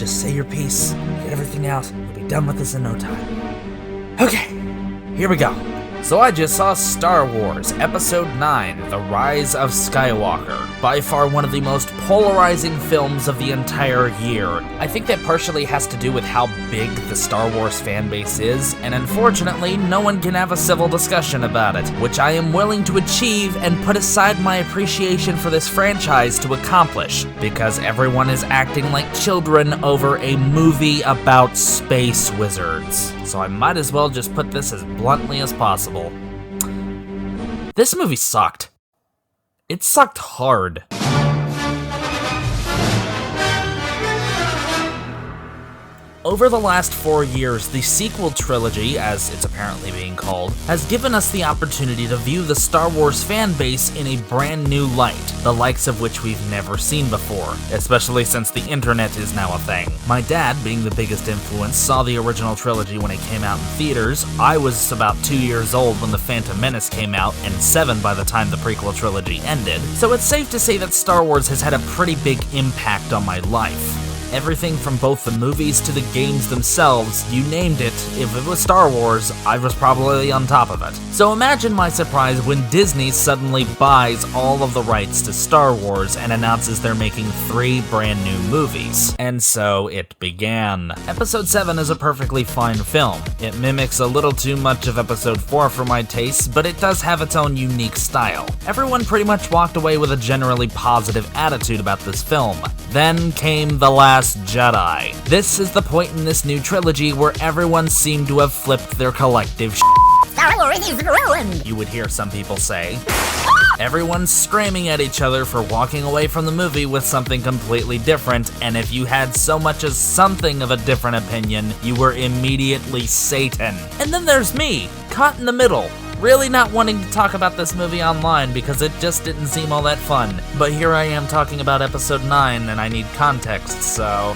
Just say your piece, get everything out, you'll be done with this in no time. Okay, here we go. So I just saw Star Wars Episode 9, The Rise of Skywalker. By far one of the most polarizing films of the entire year. I think that partially has to do with how big the Star Wars fanbase is, and unfortunately, no one can have a civil discussion about it, which I am willing to achieve and put aside my appreciation for this franchise to accomplish, because everyone is acting like children over a movie about space wizards. So I might as well just put this as bluntly as possible. This movie sucked. It sucked hard. Over the last 4 years, the sequel trilogy, as it's apparently being called, has given us the opportunity to view the Star Wars fan base in a brand new light, the likes of which we've never seen before, especially since the internet is now a thing. My dad, being the biggest influence, saw the original trilogy when it came out in theaters. I was about 2 years old when The Phantom Menace came out, and 7 by the time the prequel trilogy ended, so it's safe to say that Star Wars has had a pretty big impact on my life. Everything from both the movies to the games themselves, you named it. If it was Star Wars, I was probably on top of it. So imagine my surprise when Disney suddenly buys all of the rights to Star Wars and announces they're making 3 brand new movies. And so it began. Episode 7 is a perfectly fine film. It mimics a little too much of Episode 4 for my tastes, but it does have its own unique style. Everyone pretty much walked away with a generally positive attitude about this film. Then came The Last Jedi. This is the point in this new trilogy where everyone seemed to have flipped their collective Star Wars is ruined, you would hear some people say. Everyone's screaming at each other for walking away from the movie with something completely different, and if you had so much as something of a different opinion, you were immediately Satan. And then there's me, caught in the middle. Really not wanting to talk about this movie online because it just didn't seem all that fun. But here I am talking about Episode 9 and I need context, so...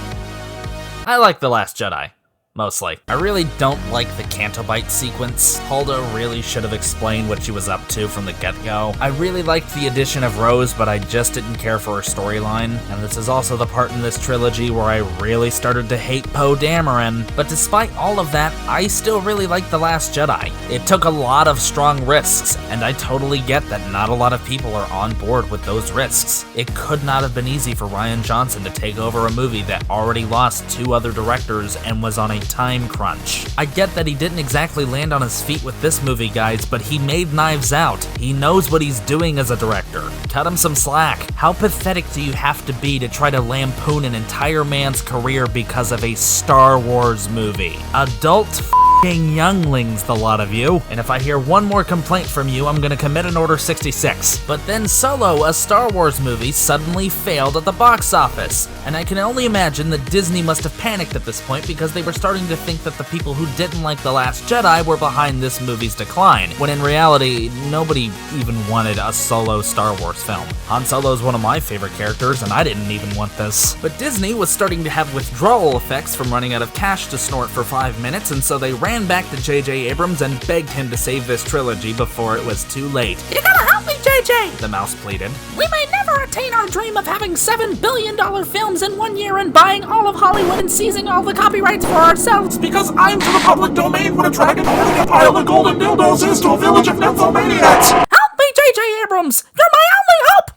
I like The Last Jedi. Mostly. I really don't like the Cantobite sequence. Hulda really should have explained what she was up to from the get-go. I really liked the addition of Rose, but I just didn't care for her storyline. And this is also the part in this trilogy where I really started to hate Poe Dameron. But despite all of that, I still really like The Last Jedi. It took a lot of strong risks, and I totally get that not a lot of people are on board with those risks. It could not have been easy for Rian Johnson to take over a movie that already lost 2 other directors and was on a time crunch. I get that he didn't exactly land on his feet with this movie, guys, but he made Knives Out. He knows what he's doing as a director. Cut him some slack. How pathetic do you have to be to try to lampoon an entire man's career because of a Star Wars movie? Adult younglings, the lot of you. And if I hear one more complaint from you, I'm gonna commit an Order 66. But then Solo, a Star Wars movie, suddenly failed at the box office. And I can only imagine that Disney must have panicked at this point because they were starting to think that the people who didn't like The Last Jedi were behind this movie's decline, when in reality, nobody even wanted a Solo Star Wars film. Han Solo's one of my favorite characters, and I didn't even want this. But Disney was starting to have withdrawal effects from running out of cash to snort for 5 minutes, and so they ran back to J.J. Abrams and begged him to save this trilogy before it was too late. You gotta help me, JJ! The mouse pleaded. We may never attain our dream of having $7 billion films in 1 year and buying all of Hollywood and seizing all the copyrights for ourselves Because I'm to the public domain what a dragon holding a pile of golden dildos is to a village of nymphomaniacs! Help me, JJ Abrams! You're my only hope!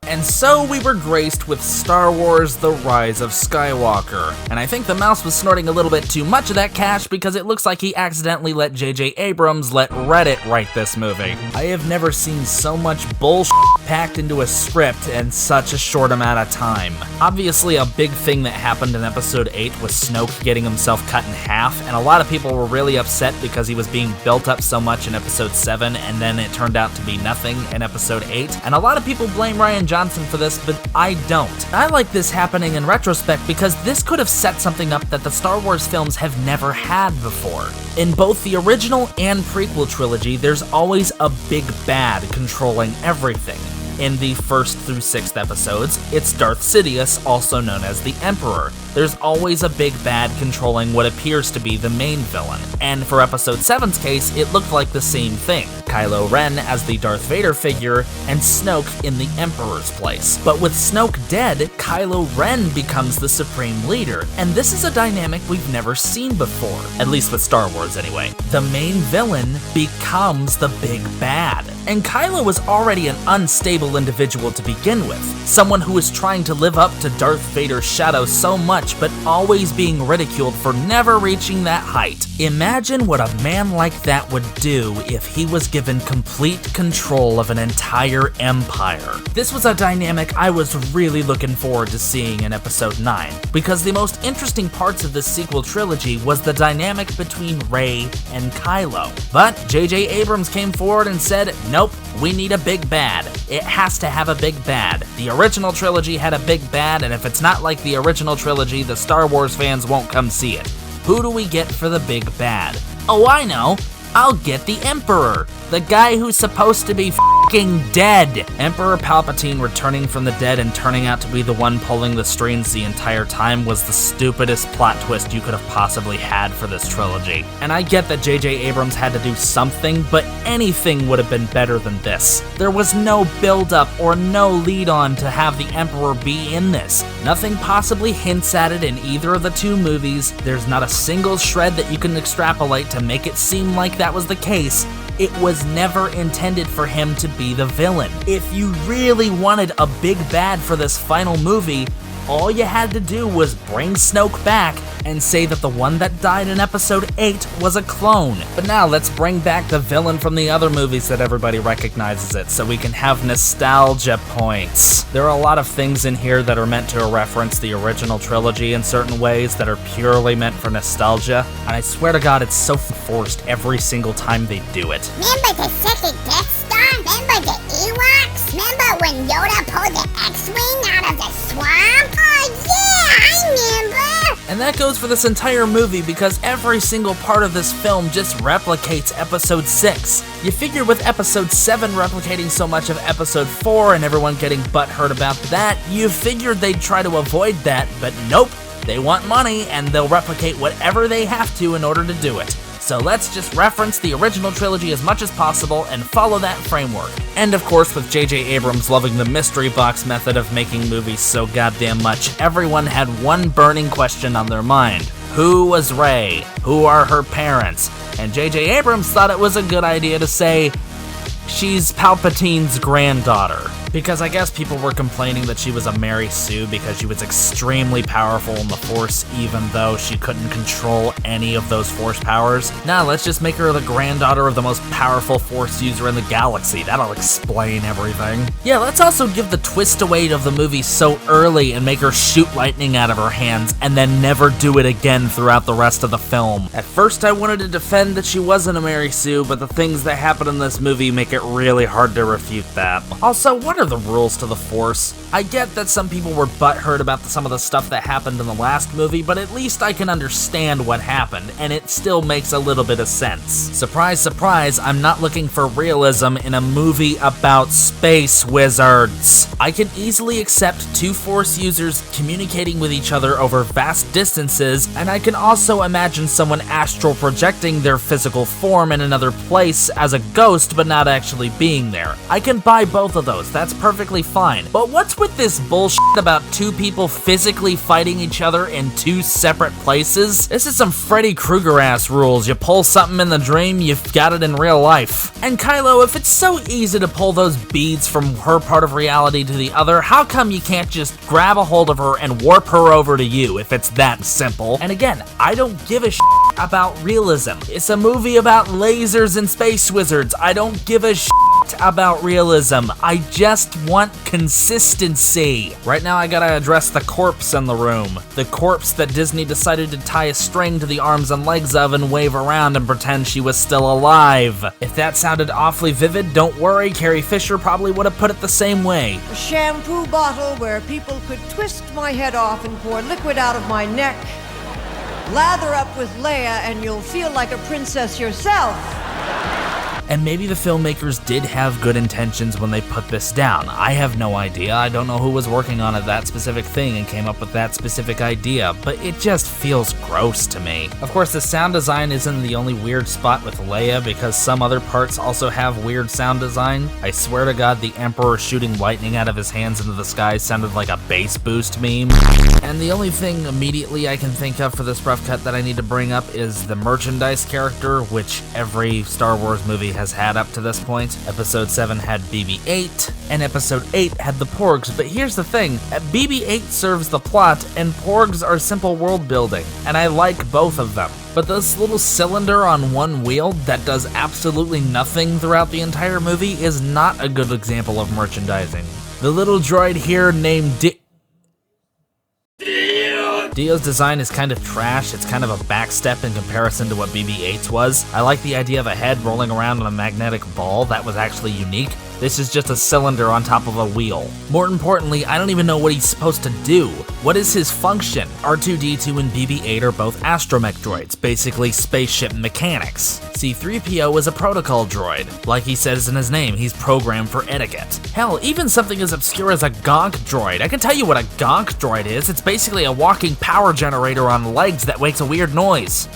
And so we were graced with Star Wars The Rise of Skywalker. And I think the mouse was snorting a little bit too much of that cash because it looks like he accidentally let J.J. Abrams let Reddit write this movie. I have never seen so much bullshit packed into a script in such a short amount of time. Obviously, a big thing that happened in Episode 8 was Snoke getting himself cut in half, and a lot of people were really upset because he was being built up so much in Episode 7, and then it turned out to be nothing in Episode 8. And a lot of people blame Rian Johnson for this, but I don't. I like this happening in retrospect because this could have set something up that the Star Wars films have never had before. In both the original and prequel trilogy, there's always a big bad controlling everything. In the 1st through 6th episodes, it's Darth Sidious, also known as the Emperor. There's always a big bad controlling what appears to be the main villain. And for episode 7's case, it looked like the same thing. Kylo Ren as the Darth Vader figure, and Snoke in the Emperor's place. But with Snoke dead, Kylo Ren becomes the supreme leader, and this is a dynamic we've never seen before, at least with Star Wars anyway. The main villain becomes the big bad. And Kylo was already an unstable individual to begin with, someone who was trying to live up to Darth Vader's shadow so much, but always being ridiculed for never reaching that height. Imagine what a man like that would do if he was given complete control of an entire empire. This was a dynamic I was really looking forward to seeing in episode 9, because the most interesting parts of this sequel trilogy was the dynamic between Rey and Kylo. But J.J. Abrams came forward and said, nope, we need a big bad. It has to have a big bad. The original trilogy had a big bad, and if it's not like the original trilogy, the Star Wars fans won't come see it. Who do we get for the big bad? Oh, I know. I'll get the Emperor, the guy who's supposed to be f***ing dead. Emperor Palpatine returning from the dead and turning out to be the one pulling the strings the entire time was the stupidest plot twist you could have possibly had for this trilogy. And I get that J.J. Abrams had to do something, but anything would have been better than this. There was no build-up or no lead-on to have the Emperor be in this. Nothing possibly hints at it in either of the two movies. There's not a single shred that you can extrapolate to make it seem like that was the case. It was never intended for him to be the villain. If you really wanted a big bad for this final movie, all you had to do was bring Snoke back and say that the one that died in episode 8 was a clone. But now let's bring back the villain from the other movies that everybody recognizes it, so we can have nostalgia points. There are a lot of things in here that are meant to reference the original trilogy in certain ways that are purely meant for nostalgia, and I swear to God it's so forced every single time they do it. Remember the second Death Star? Remember the Ewoks? Remember when Yoda pulled the X-Wing out of the swamp? Oh yeah, I remember! And that goes for this entire movie because every single part of this film just replicates episode 6. You figure with episode 7 replicating so much of episode 4 and everyone getting butthurt about that, you figured they'd try to avoid that, but nope. They want money and they'll replicate whatever they have to in order to do it. So let's just reference the original trilogy as much as possible and follow that framework. And of course, with J.J. Abrams loving the mystery box method of making movies so goddamn much, everyone had one burning question on their mind. Who was Rey? Who are her parents? And J.J. Abrams thought it was a good idea to say, she's Palpatine's granddaughter. Because I guess people were complaining that she was a Mary Sue because she was extremely powerful in the Force even though she couldn't control any of those Force powers. Nah, let's just make her the granddaughter of the most powerful Force user in the galaxy. That'll explain everything. Yeah, let's also give the twist away of the movie so early and make her shoot lightning out of her hands and then never do it again throughout the rest of the film. At first I wanted to defend that she wasn't a Mary Sue, but the things that happen in this movie make it really hard to refute that. Also, what are the rules to the Force? I get that some people were butthurt about some of the stuff that happened in the last movie, but at least I can understand what happened, and it still makes a little bit of sense. Surprise, surprise, I'm not looking for realism in a movie about space wizards. I can easily accept two Force users communicating with each other over vast distances, and I can also imagine someone astral projecting their physical form in another place as a ghost but not actually being there. I can buy both of those, that's perfectly fine. But what's with this bullshit about two people physically fighting each other in two separate places? This is some Freddy Krueger ass rules. You pull something in the dream, you've got it in real life. And Kylo, if it's so easy to pull those beads from her part of reality to the other, how come you can't just grab a hold of her and warp her over to you if it's that simple? And again, I don't give a shit about realism. It's a movie about lasers and space wizards. I don't give a shit about realism. I just want consistency. Right now I gotta address the corpse in the room. The corpse that Disney decided to tie a string to the arms and legs of and wave around and pretend she was still alive. If that sounded awfully vivid, don't worry, Carrie Fisher probably would have put it the same way. A shampoo bottle where people could twist my head off and pour liquid out of my neck. Lather up with Leia and you'll feel like a princess yourself. And maybe the filmmakers did have good intentions when they put this down. I have no idea. I don't know who was working on that specific thing and came up with that specific idea, but it just feels gross to me. Of course, the sound design isn't the only weird spot with Leia, because some other parts also have weird sound design. I swear to God, the Emperor shooting lightning out of his hands into the sky sounded like a bass boost meme. And the only thing immediately I can think of for this rough cut that I need to bring up is the merchandise character, which every Star Wars movie has had up to this point. Episode 7 had BB-8, and Episode 8 had the Porgs, but here's the thing, BB-8 serves the plot, and Porgs are simple world building, and I like both of them. But this little cylinder on one wheel that does absolutely nothing throughout the entire movie is not a good example of merchandising. The little droid here named Dio's design is kind of trash. It's kind of a backstep in comparison to what BB-8's was. I like the idea of a head rolling around on a magnetic ball. That was actually unique. This is just a cylinder on top of a wheel. More importantly, I don't even know what he's supposed to do. What is his function? R2-D2 and BB-8 are both astromech droids, basically spaceship mechanics. C-3PO is a protocol droid. Like he says in his name, he's programmed for etiquette. Hell, even something as obscure as a gonk droid. I can tell you what a gonk droid is. It's basically a walking power generator on legs that makes a weird noise.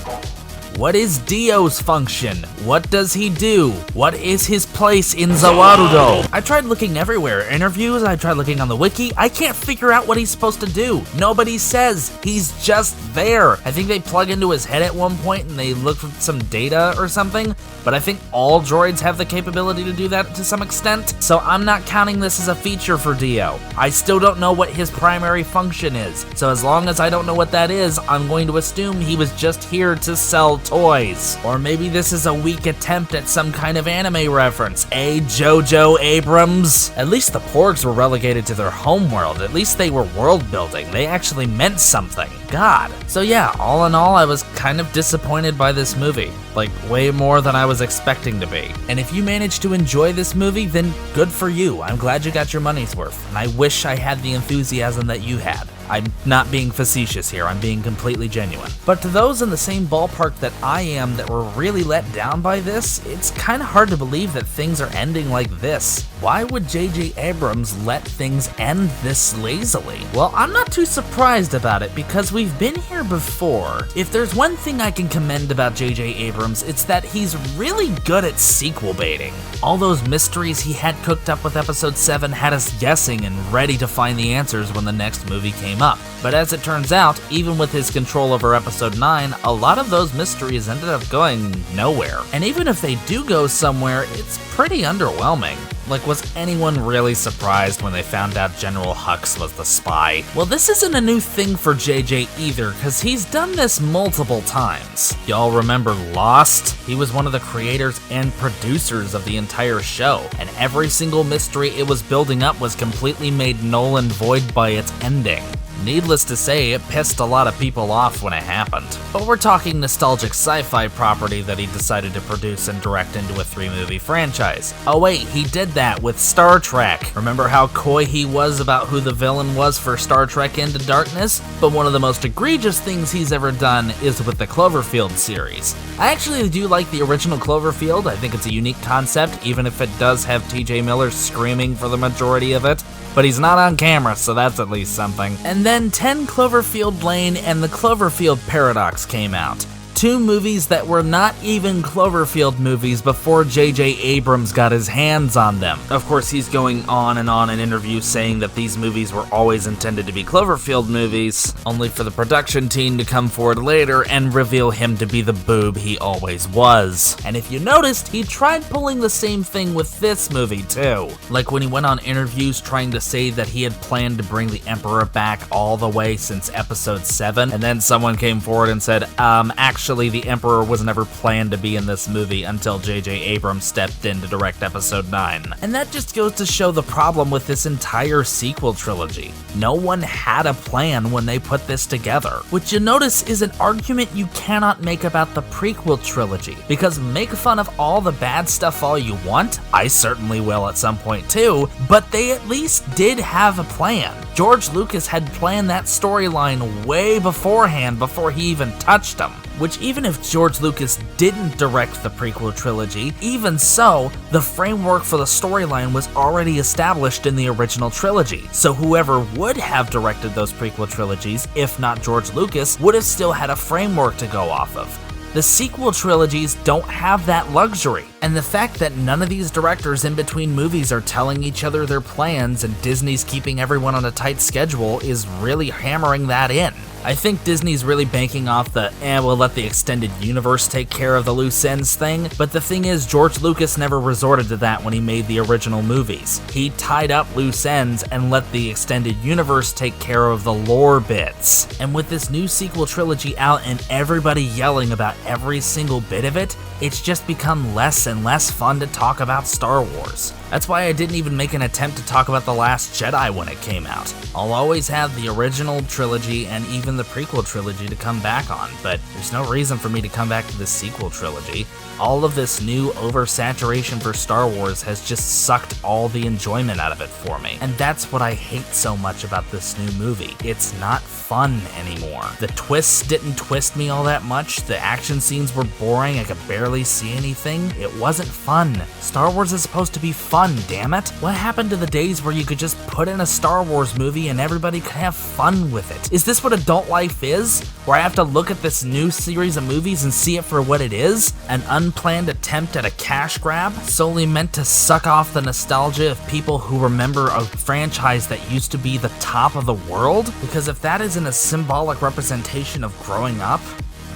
What is Dio's function? What does he do? What is his place in Zawarudo? I tried looking everywhere. Interviews, I tried looking on the wiki. I can't figure out what he's supposed to do. Nobody says. He's just there. I think they plug into his head at one point and they look for some data or something, but I think all droids have the capability to do that to some extent, so I'm not counting this as a feature for Dio. I still don't know what his primary function is, so as long as I don't know what that is, I'm going to assume he was just here to sell toys. Or maybe this is a weak attempt at some kind of anime reference. Jojo Abrams? At least the Porgs were relegated to their homeworld. At least they were world building. They actually meant something. God. So yeah, all in all, I was kind of disappointed by this movie. Like, way more than I was expecting to be. And if you managed to enjoy this movie, then good for you. I'm glad you got your money's worth. And I wish I had the enthusiasm that you had. I'm not being facetious here, I'm being completely genuine. But to those in the same ballpark that I am that were really let down by this, it's kind of hard to believe that things are ending like this. Why would J.J. Abrams let things end this lazily? Well, I'm not too surprised about it because we've been here before. If there's one thing I can commend about J.J. Abrams, it's that he's really good at sequel baiting. All those mysteries he had cooked up with Episode 7 had us guessing and ready to find the answers when the next movie came up. But as it turns out, even with his control over Episode 9, a lot of those mysteries ended up going nowhere. And even if they do go somewhere, it's pretty underwhelming. Like, was anyone really surprised when they found out General Hux was the spy? Well, this isn't a new thing for JJ either, cause he's done this multiple times. Y'all remember Lost? He was one of the creators and producers of the entire show, and every single mystery it was building up was completely made null and void by its ending. Needless to say, it pissed a lot of people off when it happened. But we're talking nostalgic sci-fi property that he decided to produce and direct into a 3-movie franchise. Oh wait, he did that with Star Trek. Remember how coy he was about who the villain was for Star Trek Into Darkness? But one of the most egregious things he's ever done is with the Cloverfield series. I actually do like the original Cloverfield. I think it's a unique concept, even if it does have TJ Miller screaming for the majority of it. But he's not on camera, so that's at least something. And then 10 Cloverfield Lane and the Cloverfield Paradox came out. 2 movies that were not even Cloverfield movies before J.J. Abrams got his hands on them. Of course, he's going on in interviews saying that these movies were always intended to be Cloverfield movies, only for the production team to come forward later and reveal him to be the boob he always was. And if you noticed, he tried pulling the same thing with this movie too. Like when he went on interviews trying to say that he had planned to bring the Emperor back all the way since Episode 7, and then someone came forward and said, actually the Emperor was never planned to be in this movie until J.J. Abrams stepped in to direct Episode 9. And that just goes to show the problem with this entire sequel trilogy. No one had a plan when they put this together, which you notice is an argument you cannot make about the prequel trilogy, because make fun of all the bad stuff all you want, I certainly will at some point too, but they at least did have a plan. George Lucas had planned that storyline way beforehand before he even touched them. Which, even if George Lucas didn't direct the prequel trilogy, even so, the framework for the storyline was already established in the original trilogy. So whoever would have directed those prequel trilogies, if not George Lucas, would have still had a framework to go off of. The sequel trilogies don't have that luxury, and the fact that none of these directors in between movies are telling each other their plans and Disney's keeping everyone on a tight schedule is really hammering that in. I think Disney's really banking off the, we'll let the extended universe take care of the loose ends thing, but the thing is, George Lucas never resorted to that when he made the original movies. He tied up loose ends and let the extended universe take care of the lore bits. And with this new sequel trilogy out and everybody yelling about every single bit of it, it's just become less and less fun to talk about Star Wars. That's why I didn't even make an attempt to talk about The Last Jedi when it came out. I'll always have the original trilogy and even the prequel trilogy to come back on, but there's no reason for me to come back to the sequel trilogy. All of this new oversaturation for Star Wars has just sucked all the enjoyment out of it for me. And that's what I hate so much about this new movie. It's not fun anymore. The twists didn't twist me all that much, the action scenes were boring, I could barely see anything. It wasn't fun. Star Wars is supposed to be fun, damn it. What happened to the days where you could just put in a Star Wars movie and everybody could have fun with it? Is this what adult life is? Where I have to look at this new series of movies and see it for what it is? An unplanned attempt at a cash grab, solely meant to suck off the nostalgia of people who remember a franchise that used to be the top of the world? Because if that isn't a symbolic representation of growing up,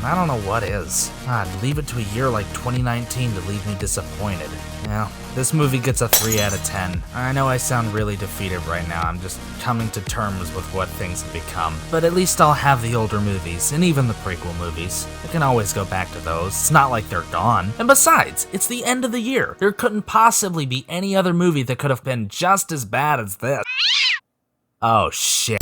I don't know what is. God, leave it to a year like 2019 to leave me disappointed. Yeah, this movie gets a 3 out of 10. I know I sound really defeated right now, I'm just coming to terms with what things have become. But at least I'll have the older movies, and even the prequel movies. I can always go back to those, it's not like they're gone. And besides, it's the end of the year. There couldn't possibly be any other movie that could have been just as bad as this. Oh shit.